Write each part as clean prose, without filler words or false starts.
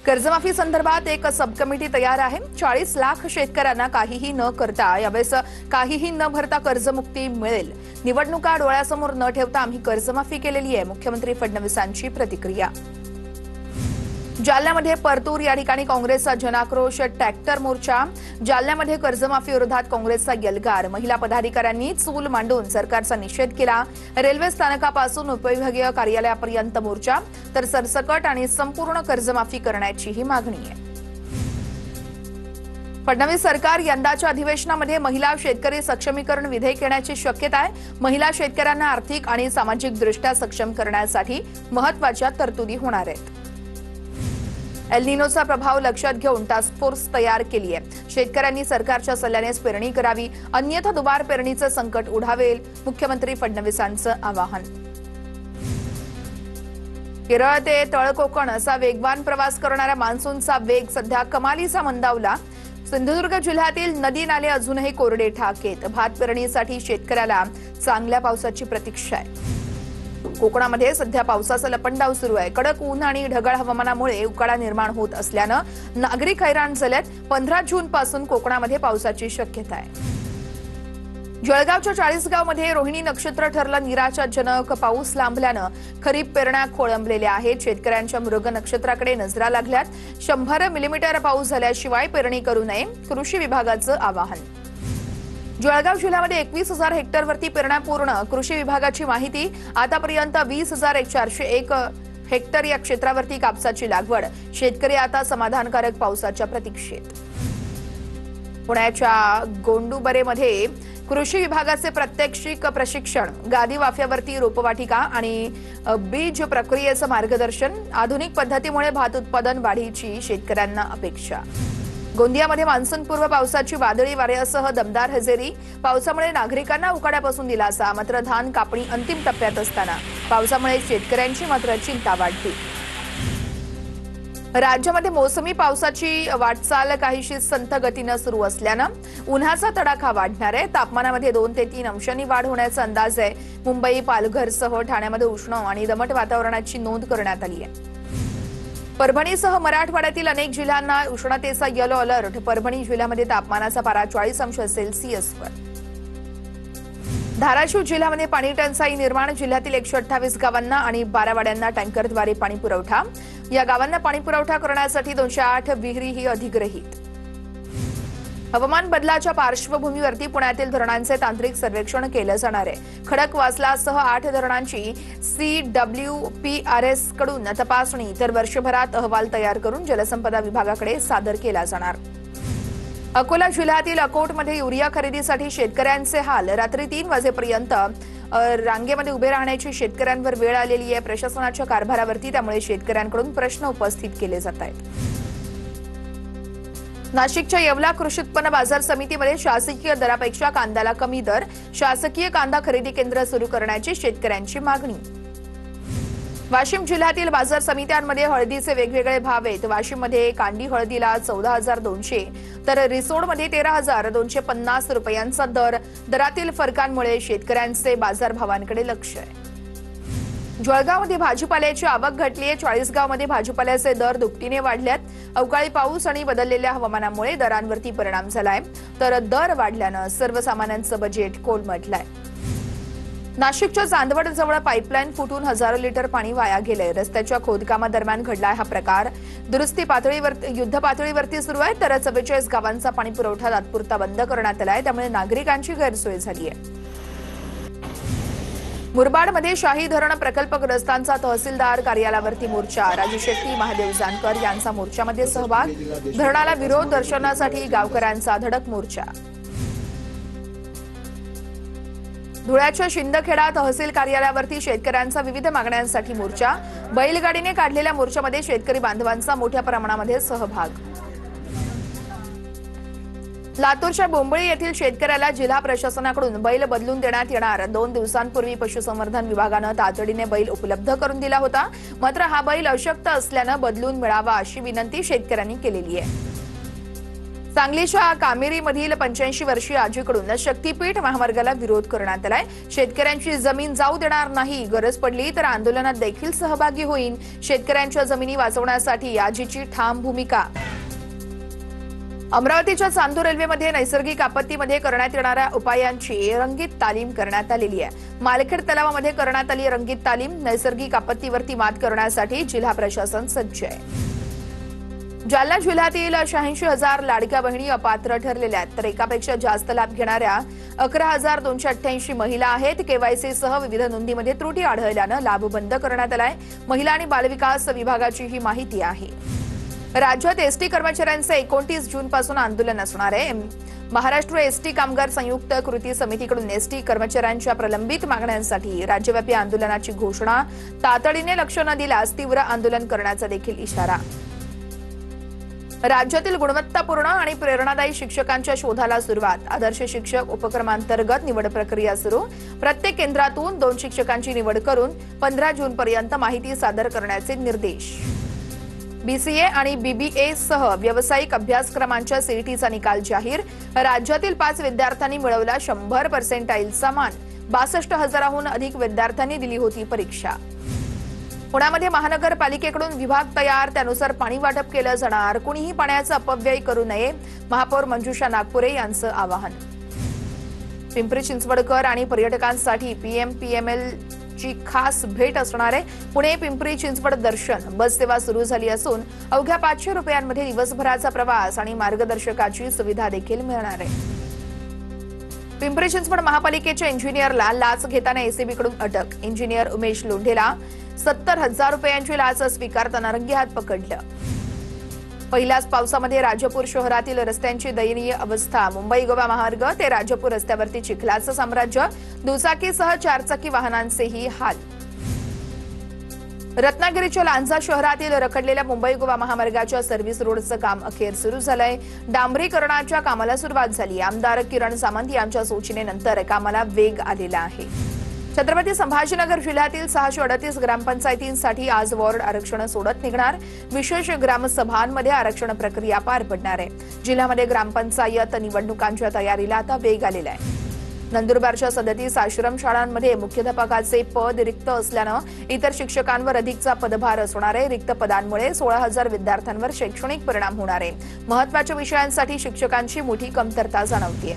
कर्जमाफी संदर्भात एक सब कमिटी तयार आहे। 40 लाख शेतकऱ्यांना काहीही न करता यावेळेस काहीही न भरता कर्जमुक्ती मिळेल। निवडणुका डोळ्यासमोर न ठेवता आम्ही कर्जमाफी केलेली आहे, मुख्यमंत्री फडणवीसांची प्रतिक्रिया। जालन्यामध्ये परतूर या ठिकाणी काँग्रेसचा जनाक्रोश ट्रॅक्टर मोर्चा। जालन्यामध्ये कर्जमाफी विरोधात काँग्रेसचा यल्गार। महिला पदाधिकाऱ्यांनी चूल मांडून सरकारचा निषेध केला। रेल्वे स्थानकापासून उपविभागीय कार्यालयापर्यंत मोर्चा, तर सरसकट आणि संपूर्ण कर्जमाफी करण्याचीही मागणी आहे। फडणवीस सरकार यंदाच्या अधिवेशनामध्ये महिला शेतकरी सक्षमीकरण विधेयक येण्याची शक्यता आहे। महिला शेतकऱ्यांना आर्थिक आणि सामाजिक दृष्ट्या सक्षम करण्यासाठी महत्त्वाच्या तरतुदी होणार आहेत। एल निनोचा प्रभाव लक्षात घेऊन टास्क फोर्स तयार केली आहे। शेतकऱ्यांनी सरकारच्या सल्ल्यानेच पेरणी करावी, अन्यथा दुबार पेरणीचं संकट उडावेल, मुख्यमंत्री फडणवीसांचं आवाहन। केरळ ते तळ कोकण असा वेगवान प्रवास करणाऱ्या मान्सूनचा वेग सध्या कमालीचा मंदावला। सिंधुदुर्ग जिल्ह्यातील नदी नाले अजूनही कोरडे ठाकेत। भात पेरणीसाठी शेतकऱ्याला चांगल्या पावसाची प्रतीक्षा आहे। कोकणामध्ये सध्या पावसाचा लपंडाव सुरू आहे। कडक ऊन आणि ढगाळ हवामानामुळे उकाडा निर्माण होत असल्यानं नागरिक हैराण झालेत। 15 जून पासून कोकणामध्ये पावसाची शक्यता आहे। जळगावच्या 40गावमध्ये रोहिणी नक्षत्र ठरलं निराशाजनक। पाऊस लांबल्यानं खरीप पेरण्या खोळंबलेल्या आहेत। शेतकऱ्यांच्या मृग नक्षत्राकडे नजरा लागल्यात। 100 मिलीमीटर पाऊस झाल्याशिवाय पेरणी करू नये, कृषी विभागाचं आवाहन। जळगाव जिल्ह्यामध्ये 21,000 हेक्टरवरती पेरण्या पूर्ण। कृषी विभागाची माहिती, आतापर्यंत 20,401 हेक्टर या क्षेत्रावरती कापसाची लागवड। शेतकरी आता समाधानकारक पावसाच्या प्रतीक्षेत। पुण्याच्या गोंडुबरेमध्ये कृषी विभागाचे प्रात्यक्षिक प्रशिक्षण, गादी वाफ्यावरती रोपवाटिका आणि बीज प्रक्रियेचं मार्गदर्शन। आधुनिक पद्धतीमुळे भात उत्पादन वाढीची शेतकऱ्यांना अपेक्षा। गोंदियामध्ये मान्सूनपूर्व पावसाची वादळी वाऱ्यासह दमदार हजेरी। पावसामुळे नागरिकांना उकाड्यापासून दिलासा, मात्र धान कापणी अंतिम टप्प्यात असताना पावसामुळे शेतकऱ्यांची मात्र चिंता वाढली। राज्यामध्ये मोसमी पावसाची वाटचाल काहीशी संथ गतीनं सुरू असल्यानं उन्हाचा तडाखा वाढणार आहे। तापमानामध्ये 2 ते 3 अंशांनी वाढ होण्याचा अंदाज आहे। मुंबई, पालघरसह ठाण्यामध्ये उष्ण आणि दमट वातावरणाची नोंद करण्यात आली आहे। परभणीसह मराठवाड्यातील अनेक जिल्ह्यांना उष्णतेचा येलो अलर्ट। परभणी जिल्ह्यामध्ये तापमानाचा पारा 40 अंश सेल्सिअसवर। धाराशिव जिल्ह्यामध्ये पाणी टंचाई निर्माण। जिल्ह्यातील 128 गावांना आणि 12 वाड्यांना टँकरद्वारे पाणी पुरवठा। या गावांना पाणी पुरवठा करण्यासाठी 208 विहिरीही अधिग्रहित। हवामान बदलाच्या पार्श्वभूमीवरती पुण्यातील धरणांचे तांत्रिक सर्वेक्षण केलं जाणार आहे। खडकवासलासह 8 धरणांची CWPRS कडून तपासणी, तर वर्षभरात अहवाल तयार करून जलसंपदा विभागाकडे सादर केला जाणार। अकोला जिल्ह्यातील अकोटमध्ये युरिया खरेदीसाठी शेतकऱ्यांचे हाल। रात्री 3 वाजेपर्यंत रांगेमध्ये उभे राहण्याची शेतकऱ्यांवर वेळ आलेली आहे। प्रशासनाच्या कारभारावरती त्यामुळे शेतकऱ्यांकडून प्रश्न उपस्थित केले जात आहेत। नाशिकच्या येवला कृषी उत्पन्न बाजार समितीमध्ये शासकीय दरापेक्षा कांद्याला कमी दर। शासकीय कांदा खरेदी केंद्र सुरू करण्याची शेतकऱ्यांची मागणी। वाशिम जिल्ह्यातील बाजार समित्यांमध्ये हळदीचे वेगवेगळे भाव आहेत। वाशिममध्ये कांडी हळदीला 14,200, तर रिसोडमध्ये 13,250 रुपयांचा दर। दरातील फरकांमुळे शेतकऱ्यांचे बाजारभावांकडे लक्ष आहे। जळगावमध्ये भाजीपाल्याची आवक घटली आहे। 40गावमध्ये भाजीपाल्याचे दर दुपटीने वाढल्यात। अवकाळी पाऊस आणि बदललेल्या हवामानामुळे दरांवरती परिणाम झालाय, तर दर वाढल्यानं सर्वसामान्यांचं बजेट कोलमडलंय। नाशिकच्या चांदवडजवळ पाईपलाईन फुटून हजारो लिटर पाणी वाया गेलंय। रस्त्याच्या खोदकामादरम्यान घडलाय हा प्रकार। दुरुस्ती पातळीवर युद्ध पातळीवरती सुरू आहे, तर 44 गावांचा पाणी पुरवठा तात्पुरता बंद करण्यात आलाय, त्यामुळे नागरिकांची गैरसोय झाली आहे। मुरबाडमध्ये शाही धरण प्रकल्पग्रस्तांचा तहसीलदार कार्यालयावरती मोर्चा। राजू शेट्टी, महादेव जानकर यांचा मोर्चामध्ये सहभाग। धरणाला विरोध दर्शवण्यासाठी गावकऱ्यांचा धडक मोर्चा। धुळ्याच्या शिंदखेडा तहसील कार्यालयावरती शेतकऱ्यांचा विविध मागण्यांसाठी मोर्चा। बैलगाडीने काढलेल्या मोर्चामध्ये शेतकरी बांधवांचा मोठ्या प्रमाणामध्ये सहभाग। लातूरच्या बोंबळी येथील शेतकऱ्याला जिल्हा प्रशासनाकडून बैल बदलून देण्यात येणार। 2 दिवसांपूर्वी पशुसंवर्धन विभागानं तातडीने बैल उपलब्ध करून दिला होता, मात्र हा बैल अशक्त असल्यानं बदलून मिळावा अशी विनंती शेतकऱ्यांनी केलेली आहे। सांगलीच्या कामेरीमधील 85 वर्षीय आजीकडून शक्तीपीठ महामार्गाला विरोध करण्यात आलाय। शेतकऱ्यांची जमीन जाऊ देणार नाही, गरज पडली तर आंदोलनात देखील सहभागी होईन। शेतकऱ्यांच्या जमिनी वाचवण्यासाठी आजीची ठाम भूमिका। अमरावतीच्या चांदूर रेल्वेमध्ये नैसर्गिक आपत्तीमध्ये करण्यात येणाऱ्या उपायांची रंगीत तालीम करण्यात आलेली आहे। मालखेड तलावामध्ये करण्यात आली रंगीत तालीम। नैसर्गिक आपत्तीवरती मात करण्यासाठी जिल्हा प्रशासन सज्ज आहे। जालना जिल्ह्यातील 86,000 लाडक्या बहिणी अपात्र ठरलेल्या आहेत, तर एकापेक्षा जास्त लाभ घेणाऱ्या 11,288 महिला आहेत। केवायसी सह विविध नोंदीमध्ये त्रुटी आढळल्यानं लाभ बंद करण्यात आलाय। महिला आणि बालविकास विभागाची ही माहिती आहे। राज्यात एसटी कर्मचाऱ्यांचे 29 जूनपासून आंदोलन असणार आहे। महाराष्ट्र एसटी कामगार संयुक्त कृती समितीकडून एसटी कर्मचाऱ्यांच्या प्रलंबित मागण्यांसाठी राज्यव्यापी आंदोलनाची घोषणा। तातडीने लक्ष न दिल्यास तीव्र आंदोलन करण्याचा देखील इशारा। राज्यातील गुणवत्तापूर्ण आणि प्रेरणादायी शिक्षकांच्या शोधाला सुरुवात। आदर्श शिक्षक उपक्रमांतर्गत निवड प्रक्रिया सुरू। प्रत्येक केंद्रातून 2 शिक्षकांची निवड करून 15 जूनपर्यंत माहिती सादर करण्याचे निर्देश। बीसीए आणि बीबीए सह व्यावसायिक अभ्यासक्रमांच्या सीईटीचा निकाल जाहीर। राज्यातील 5 विद्यार्थ्यांनी मिळवला 100% मान। 62,000हून अधिक विद्यार्थ्यांनी दिली होती परीक्षा। पुण्यामध्ये महानगरपालिकेकडून विभाग तयार, त्यानुसार पाणी वाटप केलं जाणार। कुणीही पाण्याचा अपव्यय करू नये, महापौर मंजुषा नागपुरे यांचं आवाहन। पिंपरी चिंचवडकर आणि पर्यटकांसाठी पीएमपीएमएल ची खास भेट असणार आहे। पुणे पिंपरी चिंचवड दर्शन बस सेवा सुरू झाली असून अवघ्या 500 रुपयांमध्ये दिवसभराचा प्रवास आणि मार्गदर्शकाची सुविधा देखील मिळणार आहे। पिंपरी चिंचवड महापालिकेच्या इंजिनियरला लाच घेताना एसीबीकडून अटक। इंजिनियर उमेश लोंढेला 70,000 रुपयांची लाच स्वीकारताना रंगेहात पकडलं। पहिल्याच पावसामध्ये राजापूर शहरातील रस्त्यांची दयनीय अवस्था। मुंबई गोवा महामार्ग ते राजापूर रस्त्यावरती चिखलाचं साम्राज्य। दुचाकीसह 4चाकी वाहनांचेही हाल। रत्नागिरीच्या लांजा शहरातील रखडलेल्या मुंबई गोवा महामार्गाच्या सर्व्हिस रोडचं काम अखेर सुरू झालंय। डांबरीकरणाच्या कामाला सुरुवात झाली। आमदार किरण सामंत यांच्या सूचनेनंतर कामाला वेग आलेला आहे। छत्रपती संभाजीनगर जिल्ह्यातील 638 ग्रामपंचायतींसाठी आज वॉर्ड आरक्षण सोडत निघणार। विशेष ग्रामसभांमध्ये आरक्षण प्रक्रिया पार पडणार आहे। जिल्ह्यामध्ये ग्रामपंचायत निवडणुकांच्या तयारीला आता वेग आलेला आहे। नंदुरबारच्या 37 आश्रमशाळांमध्ये मुख्याध्यापकाचे पद रिक्त असल्यानं इतर शिक्षकांवर अधिकचा पदभार असणार आहे। रिक्त पदांमुळे 16,000 विद्यार्थ्यांवर शैक्षणिक परिणाम होणार आहे। महत्त्वाच्या विषयांसाठी शिक्षकांची मोठी कमतरता जाणवतीये।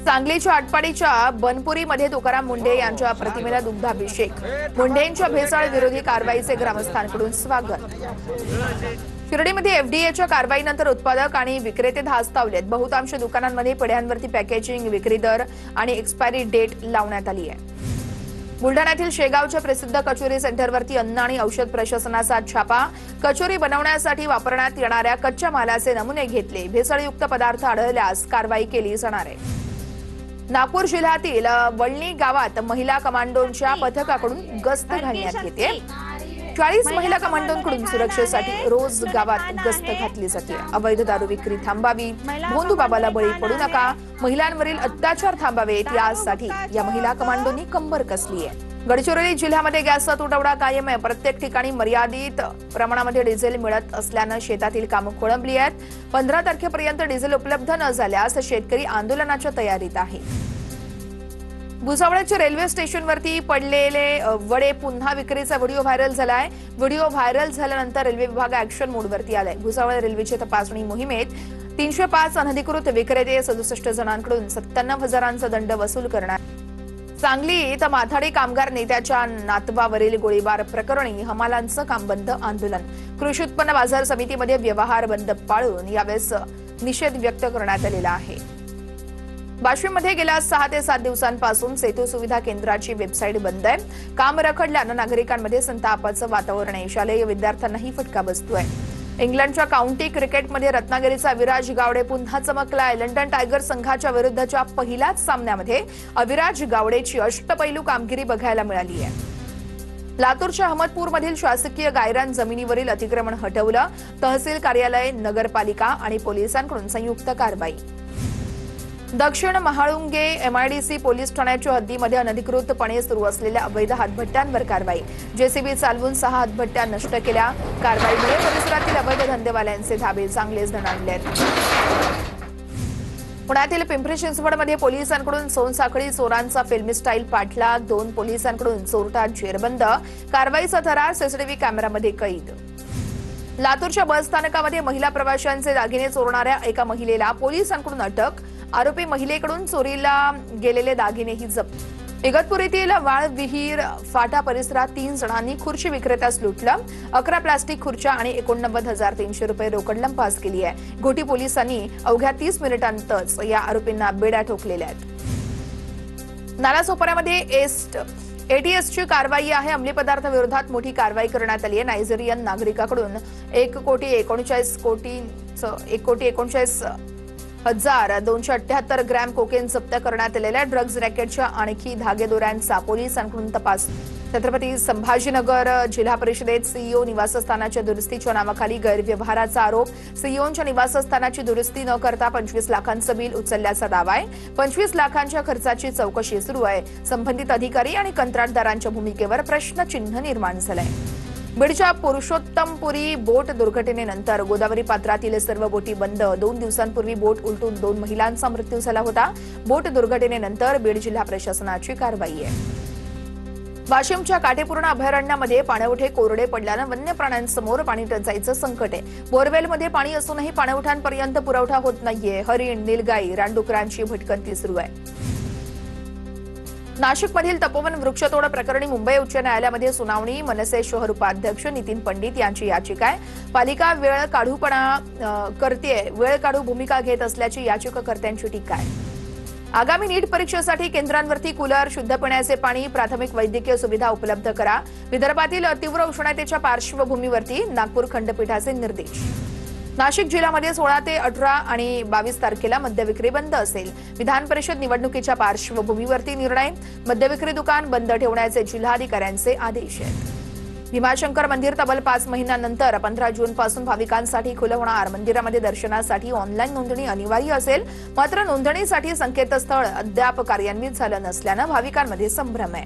सांगलीच्या आटपाडीच्या बनपुरीमध्ये तुकाराम मुंढे यांच्या प्रतिमेला दुग्धाभिषेक। मुंढेंच्या भेसळ विरोधी कारवाईचे ग्रामस्थांकडून स्वागत। शिर्डीमध्ये एफडीएच्या कारवाईनंतर उत्पादक आणि विक्रेते धास्तावलेत। बहुतांश दुकानांमध्ये पेढ्यांवरती पॅकेजिंग, विक्री दर आणि एक्सपायरी डेट लावण्यात आली आहे। बुलढाण्यातील शेगावच्या प्रसिद्ध कचोरी सेंटरवरती अन्न आणि औषध प्रशासनाचा छापा। कचोरी बनवण्यासाठी वापरण्यात येणाऱ्या कच्च्या मालाचे नमुने घेतले। भेसळयुक्त पदार्थ आढळल्यास कारवाई केली जाणार आहे। नागपूर जिल्ह्यातील वळणी गावात महिला कमांडोंच्या पथकाकडून गस्त घालण्यात येते। 40 महिला कमांडोंकडून सुरक्षेसाठी रोज गावात गस्त घातली जाते। अवैध दारू विक्री थांबावी, भोंदूबाबाला बळी पडू नका, महिलांवरील अत्याचार थांबावेत यासाठी या महिला कमांडोंनी कंबर कसली आहे। गडचिरोली जिल्ह्यामध्ये गॅसचा तुटवडा कायम आहे। प्रत्येक ठिकाणी मर्यादित प्रमाणामध्ये डिझेल मिळत असल्यानं शेतातील कामं खोळंबली आहेत। 15 तारखेपर्यंत डिझेल उपलब्ध न झाल्यास शेतकरी आंदोलनाच्या तयारीत आहे। भुसावळच्या रेल्वे स्टेशनवरती पडलेले वडे पुन्हा विक्रीचा व्हिडिओ व्हायरल झालाय। व्हिडिओ व्हायरल झाल्यानंतर रेल्वे विभाग ऍक्शन मोडवरती आलाय। भुसावळ रेल्वेच्या तपासणी मोहिमेत 305 अनधिकृत विक्रेते 67 जणांकडून 97,000चा दंड वसूल करणार। सांगलीत माथाडी कामगार नेत्याच्या नातवावरील गोळीबार प्रकरणी हमालांचं काम बंद आंदोलन। कृषी उत्पन्न बाजार समितीमध्ये व्यवहार बंद पाळून यावेळेस निषेध व्यक्त करण्यात आलेला आहे। वाशिममध्ये गेल्या 6 ते 7 दिवसांपासून सेतू सुविधा केंद्राची वेबसाईट बंद आहे। काम रखडल्यानं नागरिकांमध्ये संतापाचं वातावरण आहे। शालेय विद्यार्थ्यांनाही फटका बसतोय। इंग्लंडच्या काउंटी क्रिकेटमध्ये रत्नागिरीचा अविराज गावडे पुन्हा चमकलाय। लंडन टायगर संघाच्या विरुद्धच्या पहिल्याच सामन्यामध्ये अविराज गावडेची अष्टपैलू कामगिरी बघायला मिळाली आहे। लातूरच्या अहमदपूरमधील शासकीय गायरान जमिनीवरील अतिक्रमण हटवलं। तहसील कार्यालय, नगरपालिका आणि पोलिसांकडून संयुक्त कारवाई। दक्षिण महाळुंगे एमआयडीसी पोलीस ठाण्याच्या हद्दीमध्ये अनधिकृतपणे सुरू असलेल्या अवैध हातभट्ट्यांवर कारवाई। जेसीबी चालवून 6 हातभट्ट्या नष्ट केल्या। कारवाईमुळे परिसरातील अवैध धंदेवाल्यांचे धाबे चांगलेच दणाणलेत. पुण्यातील पिंपरी चिंचवडमध्ये पोलिसांकडून सोनसाखळी चोरांचा फिल्मी स्टाईल पाठलाग. 2 पोलिसांकडून चोरटा जेरबंद. कारवाईचा थरार सीसीटीव्ही कॅमेऱ्यामध्ये कैद. लातूरच्या बस स्थानकामध्ये महिला प्रवाशांचे दागिने चोरणाऱ्या एका महिलेला पोलिसांकडून अटक. आरोपी महिलेकडून चोरीला गेलेले दागिनेही जप्त. इगतपुरीतील वाळविहीर फाटा परिसरात 3 जणांनी खुर्ची विक्रेत्यास लुटलं. 11 प्लास्टिक खुर्च्या आणि 89,300 रुपये रोकड लंपास केली आहे. घोटी पोलिसांनी अवघ्या 30 मिनिटांतच या आरोपींना बेड्या ठोकलेल्या आहेत. नालासोपाऱ्यामध्ये एटीएसची कारवाई आहे. अंमली पदार्थाविरोधात मोठी कारवाई करण्यात आली आहे. नायजेरियन नागरिकाकडून 1,39,278 ग्रॅम कोकेन जप्त करण्यात आलेल्या ड्रग्ज रॅकेटच्या आणखी धागेदोऱ्यांचा पोलिसांकडून तपास. छत्रपती संभाजीनगर जिल्हा परिषदेत सीईओ निवासस्थानाच्या दुरुस्तीच्या नावाखाली गैरव्यवहाराचा आरोप. सीईओच्या निवासस्थानाची दुरुस्ती न करता 25 लाखांचं बिल उचलल्याचा दावा आहे. 25 लाखांच्या खर्चाची चौकशी सुरू आहे. संबंधित अधिकारी आणि कंत्राटदारांच्या भूमिकेवर प्रश्नचिन्ह निर्माण झालंय. बीडच्या पुरुषोत्तमपुरी बोट दुर्घटनेनंतर गोदावरी पात्रातील सर्व बोटी बंद. 2 दिवसांपूर्वी बोट उलटून 2 महिलांचा मृत्यू झाला होता. बोट दुर्घटनेनंतर बीड जिल्हा प्रशासनाची कारवाई आहे. वाशिमच्या काटेपूर्णा अभयारण्यामध्ये पाणवठे कोरडे पडल्यानं वन्य प्राण्यांसमोर पाणी टंचाईचं संकट आहे. बोरवेलमध्ये पाणी असूनही पाणवठ्यांपर्यंत पुरवठा होत नाहीये. हरिण, नीलगाई, रानडुकरांची भटकंती सुरू आहे. नाशिकमधील तपोवन वृक्षतोड प्रकरणी मुंबई उच्च न्यायालयामध्ये सुनावणी. मनसे शहर उपाध्यक्ष नितीन पंडित यांची याचिका आहे. पालिका वेळ काढू भूमिका घेत असल्याची याचिकाकर्त्यांची टीका आहे. आगामी नीट परीक्षेसाठी केंद्रांवरती कूलर, शुद्ध पिण्याचे पाणी, प्राथमिक वैद्यकीय सुविधा उपलब्ध करा. विदर्भातील तीव्र उष्णतेच्या पार्श्वभूमीवरती नागपूर खंडपीठाचे निर्देश. नाशिक जिल्ह्यामध्ये 16 ते 18 आणि 22 तारखेला मद्यविक्री बंद असेल. विधान परिषद निवडणुकीच्या पार्श्वभूमीवरती निर्णय. मद्यविक्री दुकान बंद ठेवण्याचे जिल्हाधिकाऱ्यांचे आदेश आहेत. भीमाशंकर मंदिर तब्बल 5 महिन्यानंतर 15 जूनपासून भाविकांसाठी खुलं होणार. मंदिरामध्ये दर्शनासाठी ऑनलाईन नोंदणी अनिवार्य असेल. मात्र नोंदणीसाठी संकेतस्थळ अद्याप कार्यान्वित झालं नसल्यानं भाविकांमध्ये संभ्रम आहे.